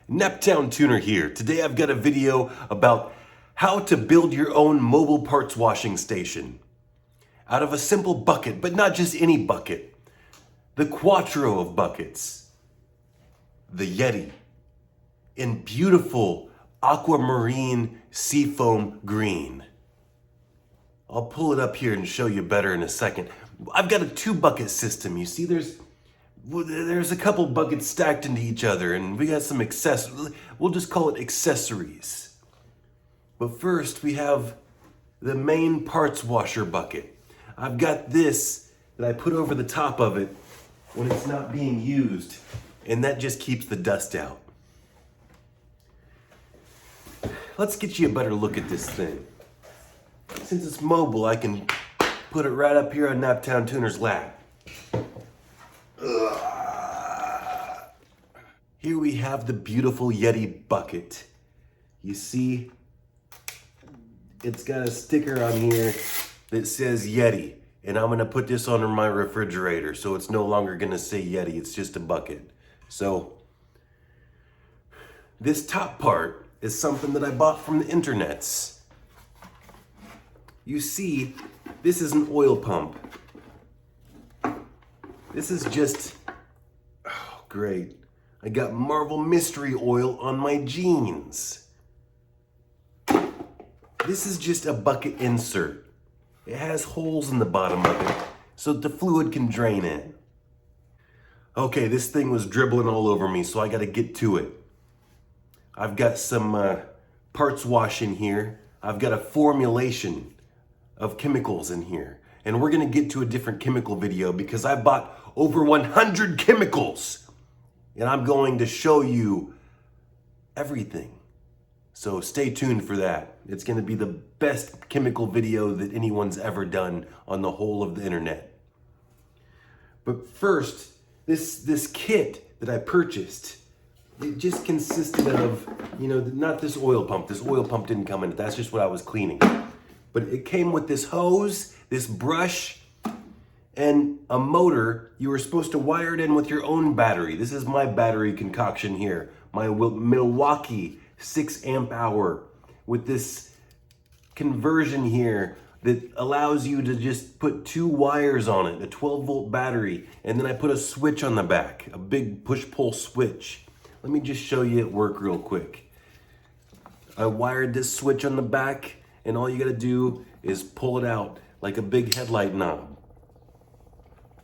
Naptown Tuner here. Today I've got a video about how to build your own mobile parts washing station out of a simple bucket, but not just any bucket. The Quattro of buckets. The YETI in beautiful aquamarine seafoam green. I'll pull it up here and show you better in a second. I've got a 2-bucket system. You see there's a couple buckets stacked into each other, and we got some we'll just call it accessories. But first we have the main parts washer bucket. I've got this that I put over the top of it when it's not being used, and that just keeps the dust out. Let's get you a better look at this thing. Since it's mobile, I can put it right up here on Naptown Tuner's lap. Here we have the beautiful YETI bucket. You see, it's got a sticker on here that says YETI, and I'm gonna put this on my refrigerator so it's no longer gonna say YETI, it's just a bucket. So, this top part is something that I bought from the internets. You see, this is an oil pump. This is just, oh great. I got Marvel Mystery Oil on my jeans. This is just a bucket insert. It has holes in the bottom of it so that the fluid can drain in. Okay, this thing was dribbling all over me, so I gotta get to it. I've got some parts wash in here. I've got a formulation of chemicals in here. And we're gonna get to a different chemical video because I bought over 100 chemicals. And I'm going to show you everything. So stay tuned for that. It's gonna be the best chemical video that anyone's ever done on the whole of the internet. But first, this kit that I purchased, it just consisted of, not this oil pump. This oil pump didn't come in it. That's just what I was cleaning. But it came with this hose, this brush, and a motor. You were supposed to wire it in with your own battery. This is my battery concoction here. My Milwaukee 6 amp hour with this conversion here that allows you to just put 2 wires on it, a 12-volt battery, and then I put a switch on the back, a big push-pull switch. Let me just show you it work real quick. I wired this switch on the back, and all you gotta do is pull it out like a big headlight knob.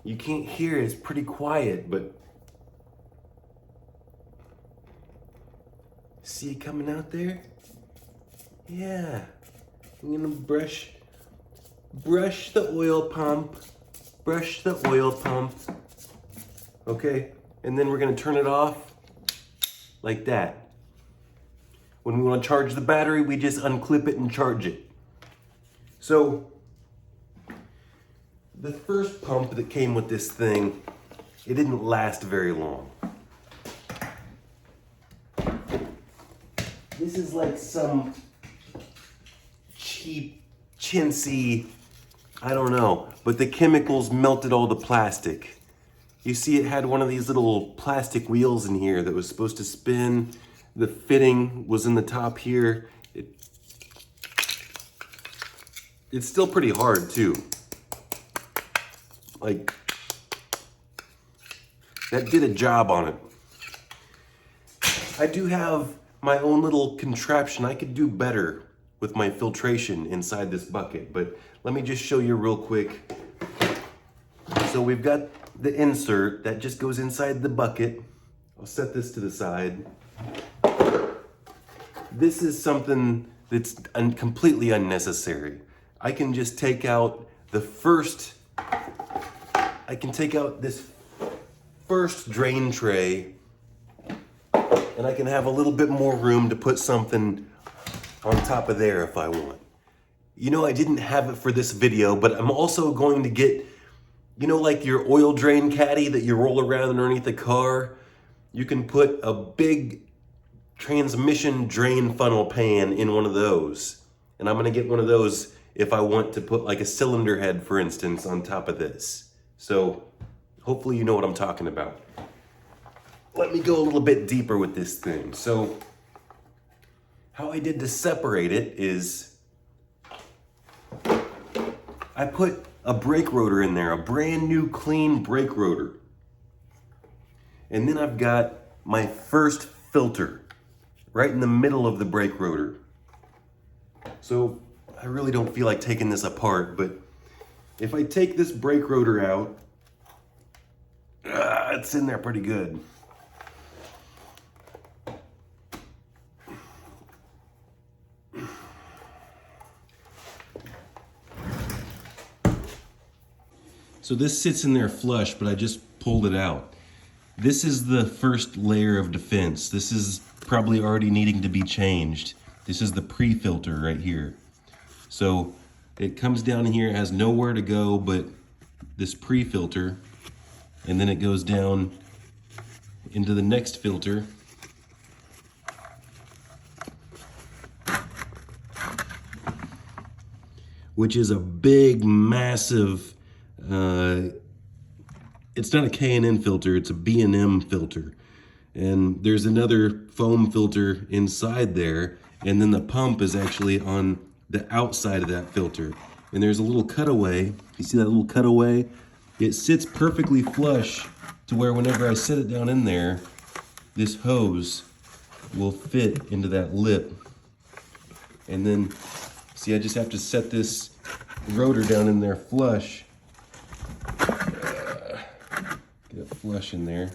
You can't hear it, it's pretty quiet, but see it coming out there? Yeah. I'm gonna brush the oil pump, okay? And then we're gonna turn it off like that. When we wanna charge the battery, we just unclip it and charge it. So, the first pump that came with this thing, it didn't last very long. This is like some cheap, chintzy, I don't know, but the chemicals melted all the plastic. You see it had one of these little plastic wheels in here that was supposed to spin. The fitting was in the top here. It's still pretty hard too. Like, that did a job on it. I do have my own little contraption. I could do better with my filtration inside this bucket, but let me just show you real quick. So we've got the insert that just goes inside the bucket. I'll set this to the side. This is something that's completely unnecessary. I can just take out this first drain tray, and I can have a little bit more room to put something on top of there if I want. I didn't have it for this video, but I'm also going to get, like your oil drain caddy that you roll around underneath the car. You can put a big transmission drain funnel pan in one of those. And I'm gonna get one of those if I want to put like a cylinder head, for instance, on top of this. So hopefully you know what I'm talking about. let me go a little bit deeper with this thing. So how I did to separate it is I put a brake rotor in there, a brand new clean brake rotor. And then I've got my first filter right in the middle of the brake rotor. So I really don't feel like taking this apart, but if I take this brake rotor out, it's in there pretty good. So this sits in there flush, but I just pulled it out. This is the first layer of defense. This is probably already needing to be changed. This is the pre-filter right here. So it comes down in here, it has nowhere to go but this pre-filter, and then it goes down into the next filter. Which is a big, massive, it's not a K&N filter, it's a B&M filter. And there's another foam filter inside there, and then the pump is actually on the outside of that filter. And there's a little cutaway, you see that little cutaway? It sits perfectly flush to where whenever I set it down in there, this hose will fit into that lip. And then, see, I just have to set this rotor down in there flush. Get it flush in there.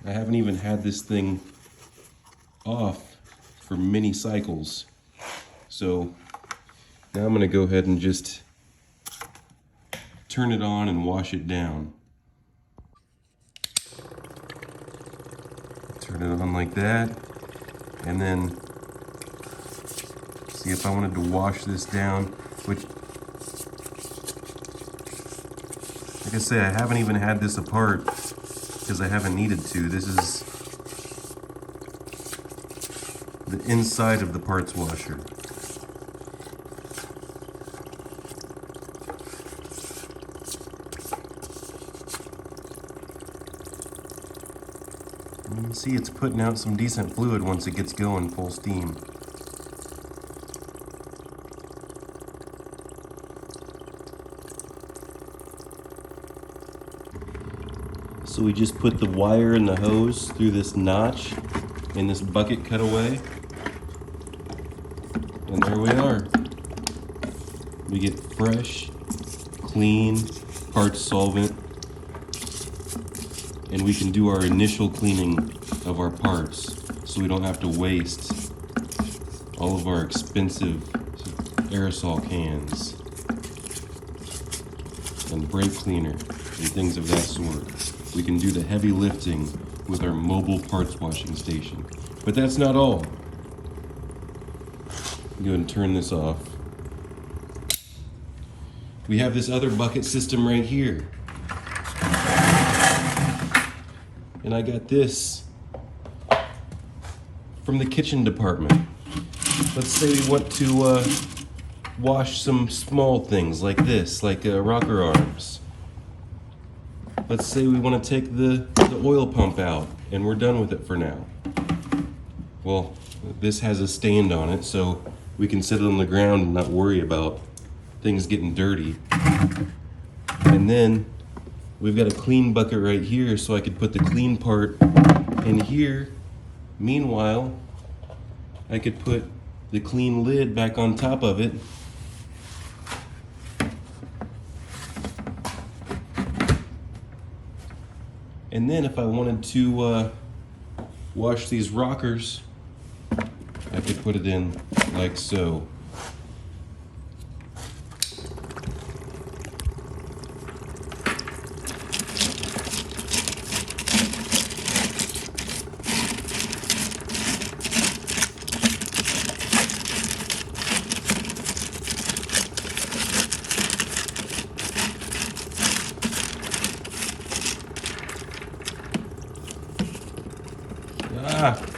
I haven't even had this thing off for many cycles. So now I'm gonna go ahead and just turn it on and wash it down. Turn it on like that, and then see if I wanted to wash this down, which, like I say, I haven't even had this apart because I haven't needed to. This is the inside of the parts washer. You can see it's putting out some decent fluid once it gets going full steam. So we just put the wire and the hose through this notch in this bucket cutaway, and there we are. We get fresh, clean parts solvent, and we can do our initial cleaning of our parts so we don't have to waste all of our expensive aerosol cans and brake cleaner and things of that sort. We can do the heavy lifting with our mobile parts washing station. But that's not all. Go ahead and turn this off. We have this other bucket system right here. And I got this from the kitchen department. Let's say we want to wash some small things like this, like rocker arms. Let's say we want to take the oil pump out and we're done with it for now. Well, this has a stand on it, so we can sit it on the ground and not worry about things getting dirty. And then we've got a clean bucket right here, so I could put the clean part in here. Meanwhile, I could put the clean lid back on top of it. And then if I wanted to wash these rockers, I could put it in like so. Ah.